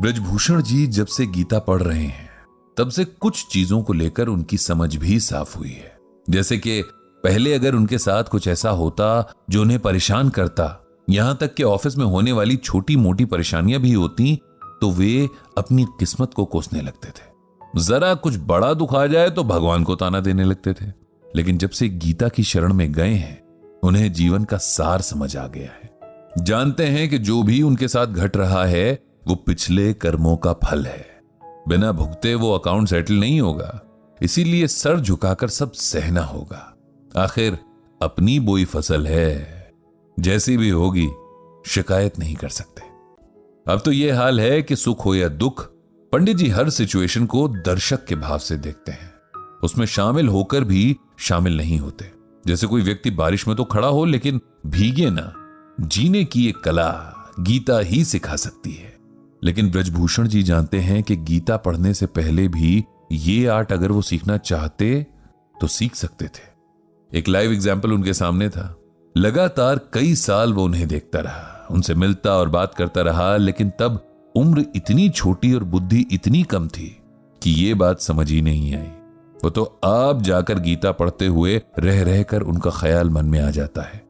ब्रजभूषण जी जब से गीता पढ़ रहे हैं तब से कुछ चीजों को लेकर उनकी समझ भी साफ हुई है। जैसे कि पहले अगर उनके साथ कुछ ऐसा होता जो उन्हें परेशान करता, यहां तक कि ऑफिस में होने वाली छोटी मोटी परेशानियां भी होती, तो वे अपनी किस्मत को कोसने लगते थे। जरा कुछ बड़ा दुख आ जाए तो भगवान को ताना देने लगते थे। लेकिन जब से गीता की शरण में गए हैं, उन्हें जीवन का सार समझ आ गया है। जानते हैं कि जो भी उनके साथ घट रहा है वो पिछले कर्मों का फल है। बिना भुगते वो अकाउंट सेटल नहीं होगा, इसीलिए सर झुकाकर सब सहना होगा। आखिर अपनी बोई फसल है, जैसी भी होगी शिकायत नहीं कर सकते। अब तो यह हाल है कि सुख हो या दुख, पंडित जी हर सिचुएशन को दर्शक के भाव से देखते हैं। उसमें शामिल होकर भी शामिल नहीं होते। जैसे कोई व्यक्ति बारिश में तो खड़ा हो लेकिन भीगे ना। जीने की एक कला गीता ही सिखा सकती है। लेकिन ब्रजभूषण जी जानते हैं कि गीता पढ़ने से पहले भी ये आर्ट अगर वो सीखना चाहते तो सीख सकते थे। एक लाइव एग्जाम्पल उनके सामने था। लगातार कई साल वो उन्हें देखता रहा, उनसे मिलता और बात करता रहा, लेकिन तब उम्र इतनी छोटी और बुद्धि इतनी कम थी कि ये बात समझ ही नहीं आई। वो तो आप जाकर गीता पढ़ते हुए रह रहकर उनका ख्याल मन में आ जाता है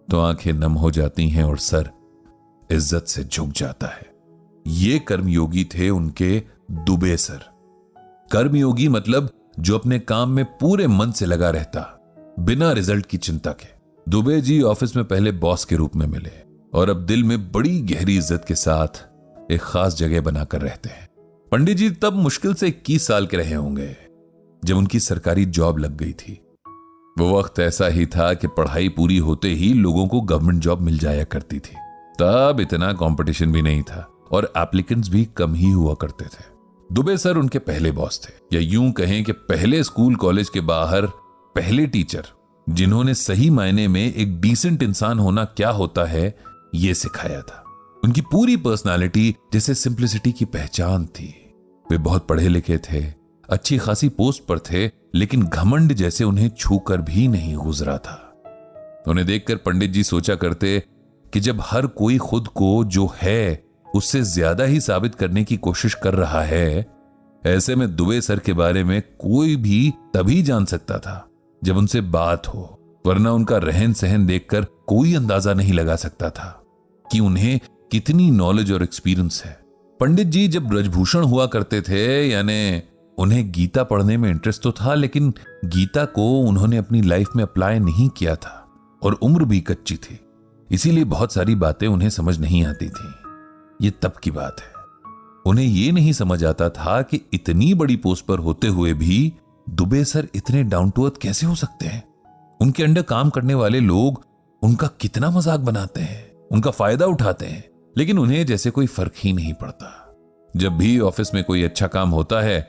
तो आंखें नम हो जाती हैं और सर इज्जत से झुक जाता है। ये कर्मयोगी थे उनके दुबे सर। कर्मयोगी मतलब जो अपने काम में पूरे मन से लगा रहता, बिना रिजल्ट की चिंता के। दुबे जी ऑफिस में पहले बॉस के रूप में मिले और अब दिल में बड़ी गहरी इज्जत के साथ एक खास जगह बनाकर रहते हैं। पंडित जी तब मुश्किल से 21 साल के रहे होंगे जब उनकी सरकारी जॉब लग गई थी। वो वक्त ऐसा ही था कि पढ़ाई पूरी होते ही लोगों को गवर्नमेंट जॉब मिल जाया करती थी। तब इतना कंपटीशन भी नहीं था और एप्लीकेंट्स भी कम ही हुआ करते थे। दुबे सर उनके पहले बॉस थे, या यूं कहें कि पहले स्कूल कॉलेज के बाहर पहले टीचर, जिन्होंने सही मायने में एक डिसेंट इंसान होना क्या होता है ये सिखाया था। उनकी पूरी पर्सनालिटी जैसे सिंप्लिसिटी की पहचान थी। वे बहुत पढ़े लिखे थे, अच्छी खासी पोस्ट पर थे, लेकिन घमंड जैसे उन्हें छूकर भी नहीं गुजरा था। उन्हें देखकर पंडित जी सोचा करते कि जब हर कोई खुद को जो है उससे ज्यादा ही साबित करने की कोशिश कर रहा है, ऐसे में दुबे सर के बारे में कोई भी तभी जान सकता था जब उनसे बात हो, वरना उनका रहन सहन देखकर कोई अंदाजा नहीं लगा सकता था कि उन्हें कितनी नॉलेज और एक्सपीरियंस है। पंडित जी जब ब्रजभूषण हुआ करते थे, यानी उन्हें गीता पढ़ने में इंटरेस्ट तो था, लेकिन गीता को उन्होंने अपनी लाइफ में अप्लाई नहीं किया था और उम्र भी कच्ची थी, इसीलिए बहुत सारी बातें उन्हें समझ नहीं आती थी। ये तब की बात है। उन्हें यह नहीं समझ आता था कि इतनी बड़ी पोस्ट पर होते हुए भी दुबे सर इतने डाउन टू अर्थ कैसे हो सकते हैं। उनके अंडर काम करने वाले लोग उनका कितना मजाक बनाते हैं, उनका फायदा उठाते हैं, लेकिन उन्हें जैसे कोई फर्क ही नहीं पड़ता। जब भी ऑफिस में कोई अच्छा काम होता है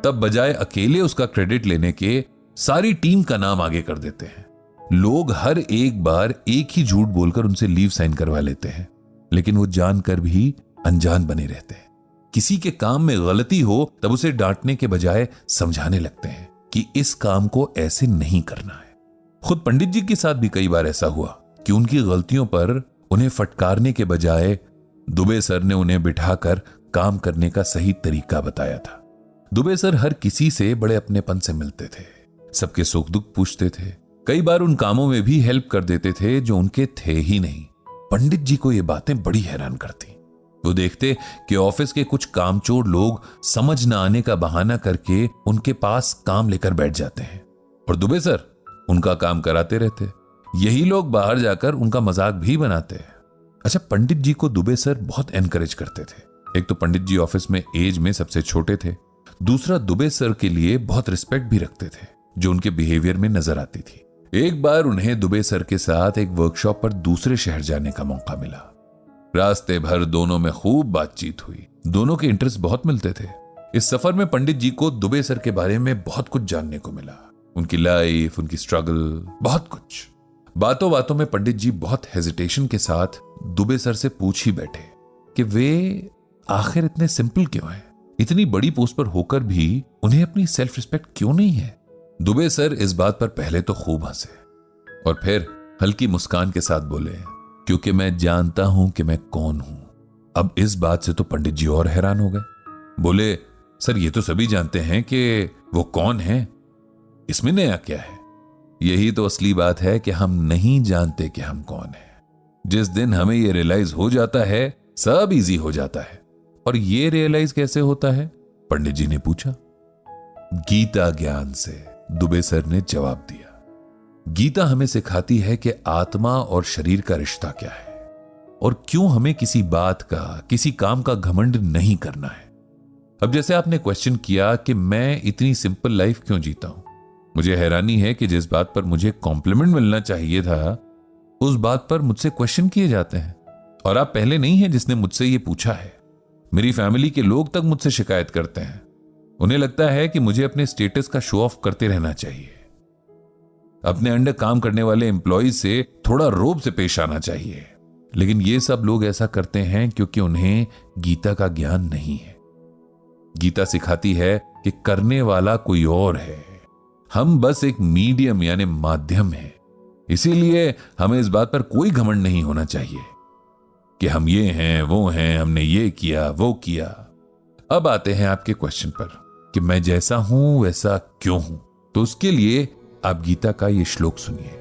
तब बजाय अकेले उसका क्रेडिट लेने के सारी टीम का नाम आगे कर देते हैं। लोग हर एक बार एक ही झूठ बोलकर उनसे लीव साइन करवा लेते हैं, लेकिन वो जानकर भी अनजान बने रहते हैं। किसी के काम में गलती हो तब उसे डांटने के बजाय समझाने लगते हैं कि इस काम को ऐसे नहीं करना है। खुद पंडित जी के साथ भी कई बार ऐसा हुआ कि उनकी गलतियों पर उन्हें फटकारने के बजाय दुबे सर ने उन्हें बिठाकर काम करने का सही तरीका बताया था। दुबे सर हर किसी से बड़े अपनेपन से मिलते थे, सबके सुख दुख पूछते थे, कई बार उन कामों में भी हेल्प कर देते थे जो उनके थे ही नहीं। पंडित जी को ये बातें बड़ी हैरान करती। वो देखते कि ऑफिस के कुछ कामचोर लोग समझ न आने का बहाना करके उनके पास काम लेकर बैठ जाते हैं और दुबे सर उनका काम कराते रहते। यही लोग बाहर जाकर उनका मजाक भी बनाते हैं। अच्छा, पंडित जी को दुबे सर बहुत एनकरेज करते थे। एक तो पंडित जी ऑफिस में एज में सबसे छोटे थे, दूसरा दुबे सर के लिए बहुत रिस्पेक्ट भी रखते थे जो उनके बिहेवियर में नजर आती थी। एक बार उन्हें दुबे सर के साथ एक वर्कशॉप पर दूसरे शहर जाने का मौका मिला। रास्ते भर दोनों में खूब बातचीत हुई, दोनों के इंटरेस्ट बहुत मिलते थे। इस सफर में पंडित जी को दुबे सर के बारे में बहुत कुछ जानने को मिला, उनकी लाइफ, उनकी स्ट्रगल, बहुत कुछ। बातों बातों में पंडित जी बहुत हेजिटेशन के साथ दुबे सर से पूछ ही बैठे कि वे आखिर इतने सिंपल क्यों हैं, इतनी बड़ी पोस्ट पर होकर भी उन्हें अपनी सेल्फ रिस्पेक्ट क्यों नहीं है। दुबे सर इस बात पर पहले तो खूब हंसे और फिर हल्की मुस्कान के साथ बोले, क्योंकि मैं जानता हूं कि मैं कौन हूं। अब इस बात से तो पंडित जी और हैरान हो गए। बोले, सर ये तो सभी जानते हैं कि वो कौन है, इसमें नया क्या है? यही तो असली बात है कि हम नहीं जानते कि हम कौन है। जिस दिन हमें ये रियलाइज हो जाता है, सब इजी हो जाता है। और ये रियलाइज कैसे होता है? पंडित जी ने पूछा। गीता ज्ञान से, दुबे सर ने जवाब दिया। गीता हमें सिखाती है कि आत्मा और शरीर का रिश्ता क्या है और क्यों हमें किसी बात का, किसी काम का घमंड नहीं करना है। अब जैसे आपने क्वेश्चन किया कि मैं इतनी सिंपल लाइफ क्यों जीता हूं, मुझे हैरानी है कि जिस बात पर मुझे कॉम्प्लीमेंट मिलना चाहिए था, उस बात पर मुझसे क्वेश्चन किए जाते हैं। और आप पहले नहीं हैं जिसने मुझसे ये पूछा है। मेरी फैमिली के लोग तक मुझसे शिकायत करते हैं। उन्हें लगता है कि मुझे अपने स्टेटस का शो ऑफ करते रहना चाहिए, अपने अंडर काम करने वाले एम्प्लॉयज से थोड़ा रोब से पेश आना चाहिए। लेकिन ये सब लोग ऐसा करते हैं क्योंकि उन्हें गीता का ज्ञान नहीं है। गीता सिखाती है कि करने वाला कोई और है, हम बस एक मीडियम यानी माध्यम है। इसीलिए हमें इस बात पर कोई घमंड नहीं होना चाहिए कि हम ये हैं, वो हैं, हमने ये किया, वो किया। अब आते हैं आपके क्वेश्चन पर कि मैं जैसा हूं वैसा क्यों हूं। तो उसके लिए आप गीता का ये श्लोक सुनिए।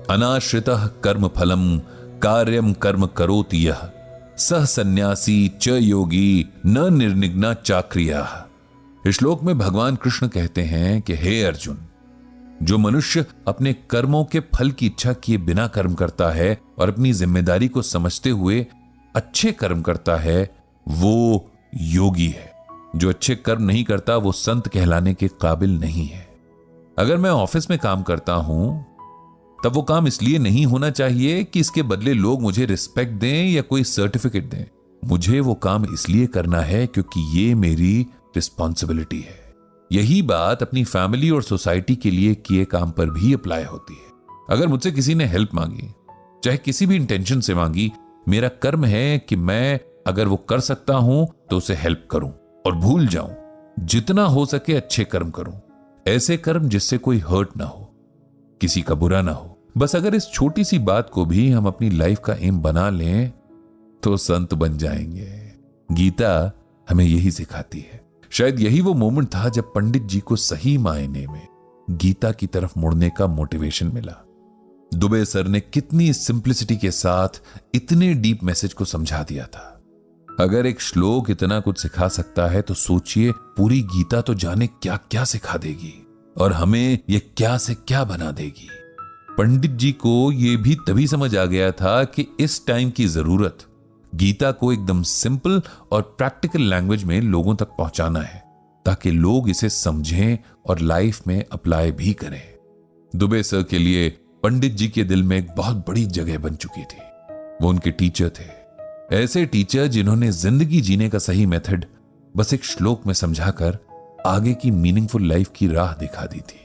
अनाश्रितः कर्म फलम कार्यम कर्म करोति यः सह सन्यासी च योगी न निर्निग्ना चाक्रियाः। इस श्लोक में भगवान कृष्ण कहते हैं कि हे अर्जुन, जो मनुष्य अपने कर्मों के फल की इच्छा किए बिना कर्म करता है और अपनी जिम्मेदारी को समझते हुए अच्छे कर्म करता है, वो योगी है। जो अच्छे कर्म नहीं करता वो संत कहलाने के काबिल नहीं है। अगर मैं ऑफिस में काम करता हूं तब वो काम इसलिए नहीं होना चाहिए कि इसके बदले लोग मुझे रिस्पेक्ट दें या कोई सर्टिफिकेट दें। मुझे वो काम इसलिए करना है क्योंकि ये मेरी रिस्पॉन्सिबिलिटी है। यही बात अपनी फैमिली और सोसाइटी के लिए किए काम पर भी अप्लाई होती है। अगर मुझसे किसी ने हेल्प मांगी, चाहे किसी भी इंटेंशन से मांगी, मेरा कर्म है कि मैं अगर वो कर सकता हूं तो उसे हेल्प करूं और भूल जाऊं। जितना हो सके अच्छे कर्म करूं, ऐसे कर्म जिससे कोई हर्ट ना हो, किसी का बुरा ना हो। बस अगर इस छोटी सी बात को भी हम अपनी लाइफ का एम बना लें तो संत बन जाएंगे। गीता हमें यही सिखाती है। शायद यही वो मोमेंट था जब पंडित जी को सही मायने में गीता की तरफ मुड़ने का मोटिवेशन मिला। दुबे सर ने कितनी सिंप्लिसिटी के साथ इतने डीप मैसेज को समझा दिया था। अगर एक श्लोक इतना कुछ सिखा सकता है तो सोचिए पूरी गीता तो जाने क्या क्या सिखा देगी और हमें ये क्या से क्या बना देगी। पंडित जी को यह भी तभी समझ आ गया था कि इस टाइम की जरूरत गीता को एकदम सिंपल और प्रैक्टिकल लैंग्वेज में लोगों तक पहुंचाना है ताकि लोग इसे समझें और लाइफ में अप्लाई भी करें। दुबे सर के लिए पंडित जी के दिल में एक बहुत बड़ी जगह बन चुकी थी। वो उनके टीचर थे, ऐसे टीचर जिन्होंने जिंदगी जीने का सही मेथड बस एक श्लोक में समझाकर आगे की मीनिंगफुल लाइफ की राह दिखा दी थी।